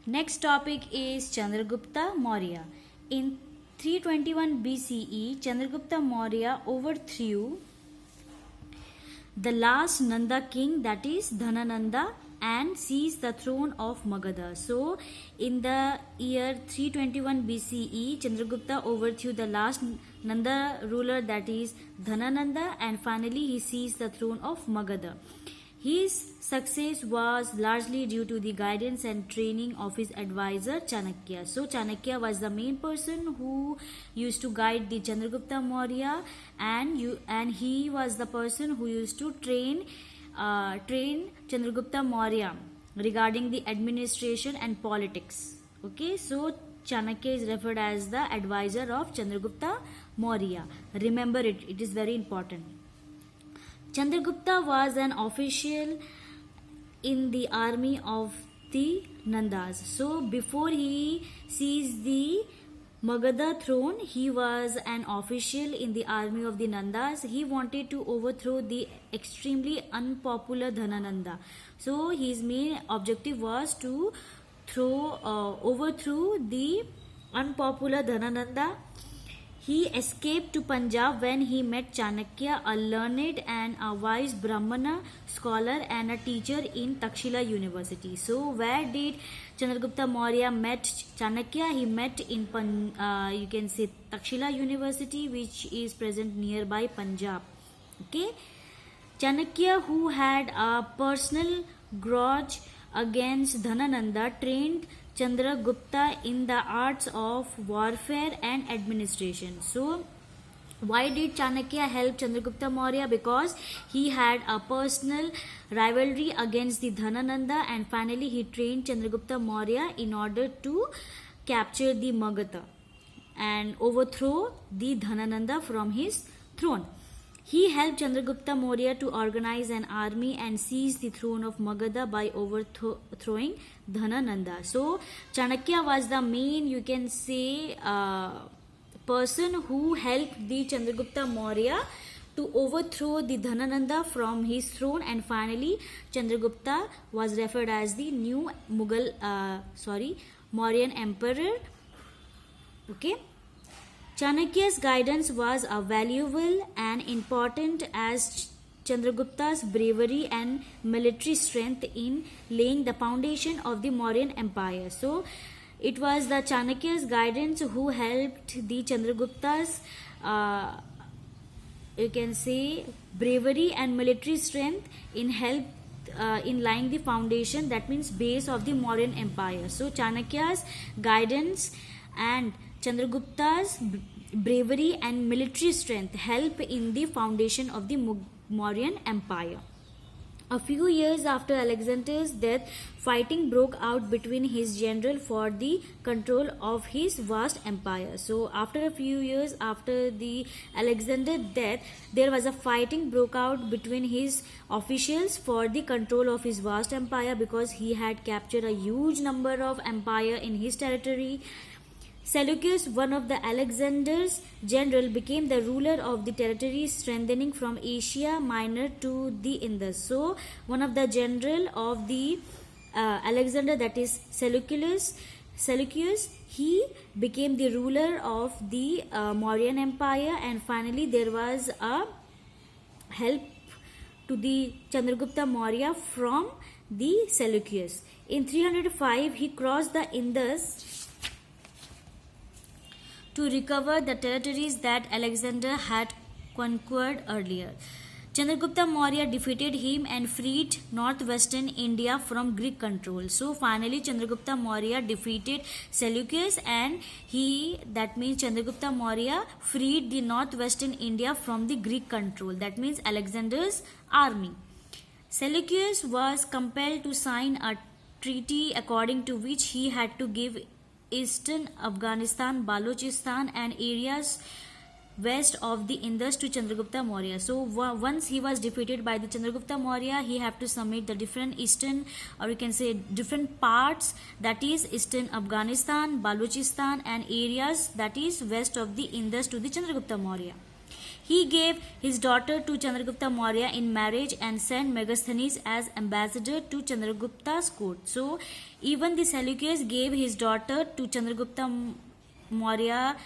Next topic is Chandragupta Maurya. In 321 BCE, Chandragupta Maurya overthrew the last Nanda king, that is Dhanananda, and seized the throne of Magadha. So, in the year 321 BCE, Chandragupta overthrew the last Nanda ruler, that is Dhanananda, and finally he seized the throne of Magadha. His success was largely due to the guidance and training of his advisor Chanakya. So Chanakya was the main person who used to guide the Chandragupta Maurya, and he was the person who used to train Chandragupta Maurya regarding the administration and politics. Okay, so Chanakya is referred as the advisor of Chandragupta Maurya. Remember it; it is very important. Chandragupta was an official in the army of the Nandas. So before he seized the Magadha throne, he was an official in the army of the Nandas. He wanted to overthrow the extremely unpopular Dhanananda. So his main objective was to overthrow the unpopular Dhanananda. He escaped to Punjab when he met Chanakya, a learned and a wise Brahmana scholar and a teacher in Takshila University. So, where did Chandragupta Maurya met Chanakya? He met in you can say Takshila University, which is present nearby Punjab. Okay, Chanakya, who had a personal grudge against Dhanananda, trained Chandragupta in the arts of warfare and administration. So, why did Chanakya help Chandragupta Maurya? Because he had a personal rivalry against the Dhanananda, and finally he trained Chandragupta Maurya in order to capture the Magadha and overthrow the Dhanananda from his throne. He helped Chandragupta Maurya to organize an army and seize the throne of Magadha by overthrowing Dhanananda. So, Chanakya was the main, you can say, person who helped the Chandragupta Maurya to overthrow the Dhanananda from his throne, and finally Chandragupta was referred as the new Mauryan emperor. Okay. Chanakya's guidance was valuable and important as Chandragupta's bravery and military strength in laying the foundation of the Mauryan Empire. So, it was the Chanakya's guidance who helped the Chandragupta's, you can say, bravery and military strength in laying the foundation, that means base of the Mauryan Empire. So, Chanakya's guidance and Chandragupta's bravery and military strength help in the foundation of the Mauryan Empire. A few years after Alexander's death, fighting broke out between his general for the control of his vast empire. So, after a few years after the Alexander's death, there was a fighting broke out between his officials for the control of his vast empire, because he had captured a huge number of empire in his territory. Seleucus, one of the Alexander's general, became the ruler of the territory, strengthening from Asia Minor to the Indus. So, one of the general of the Alexander, that is Seleucus, he became the ruler of the Mauryan Empire, and finally there was a help to the Chandragupta Maurya from the Seleucus. In 305, he crossed the Indus to recover the territories that Alexander had conquered earlier. Chandragupta Maurya defeated him and freed northwestern India from Greek control. So finally Chandragupta Maurya defeated Seleucus, and that means Chandragupta Maurya freed the northwestern India from the Greek control. That means Alexander's army. Seleucus was compelled to sign a treaty according to which he had to give eastern Afghanistan, Balochistan and areas west of the Indus to Chandragupta Maurya. So once he was defeated by the Chandragupta Maurya, he have to submit the different eastern, or you can say different parts, that is eastern Afghanistan, Balochistan and areas that is west of the Indus to the Chandragupta Maurya. He gave his daughter to Chandragupta Maurya in marriage and sent Megasthenes as ambassador to Chandragupta's court. So even the Seleucus gave his daughter to Chandragupta Maurya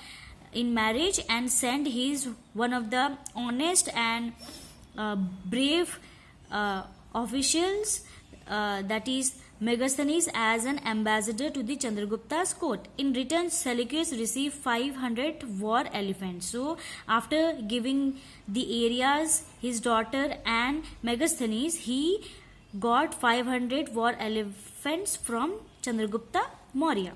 in marriage and sent his one of the honest and brave officials, that is Megasthenes, as an ambassador to the Chandragupta's court. In return, Seleucus received 500 war elephants. So after giving the areas his daughter and Megasthenes, he got 500 war elephants from Chandragupta Maurya.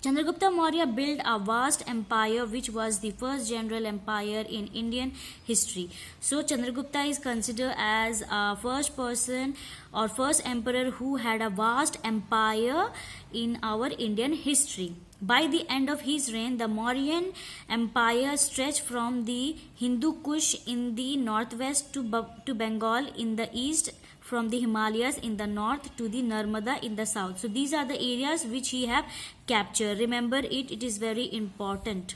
Chandragupta Maurya built a vast empire which was the first general empire in Indian history. So Chandragupta is considered as a first person or first emperor who had a vast empire in our Indian history. By the end of his reign, the Mauryan Empire stretched from the Hindu Kush in the northwest to Bengal in the east, from the Himalayas in the north to the Narmada in the south. So these are the areas which he have captured. Remember it, it is very important.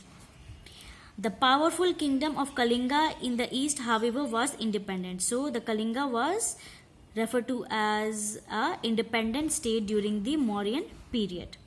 The powerful kingdom of Kalinga in the east, however, was independent. So the Kalinga was referred to as a independent state during the Mauryan period.